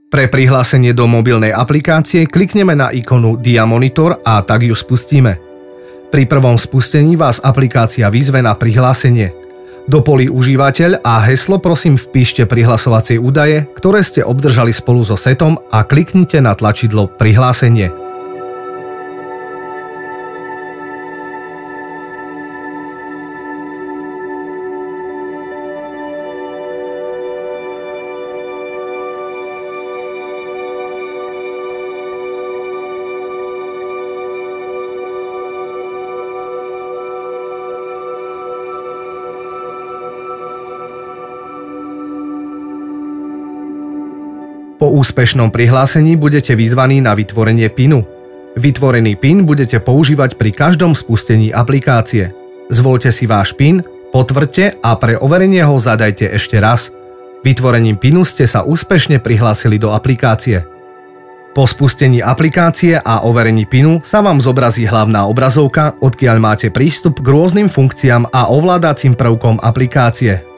Pre prihlásenie do mobilnej aplikácie klikneme na ikonu Dia Monitor a tak ju spustíme. Pri prvom spustení vás aplikácia vyzve na prihlásenie. Do polí užívateľ a heslo prosím vpíšte prihlasovacie údaje, ktoré ste obdržali spolu so setom a kliknite na tlačidlo Prihlásenie. Po úspešnom prihlásení budete vyzvaní na vytvorenie PIN-u. Vytvorený PIN budete používať pri každom spustení aplikácie. Zvoľte si váš PIN, potvrďte a pre overenie ho zadajte ešte raz. Vytvorením PIN-u ste sa úspešne prihlásili do aplikácie. Po spustení aplikácie a overení PIN-u sa vám zobrazí hlavná obrazovka, odkiaľ máte prístup k rôznym funkciám a ovládacím prvkom aplikácie.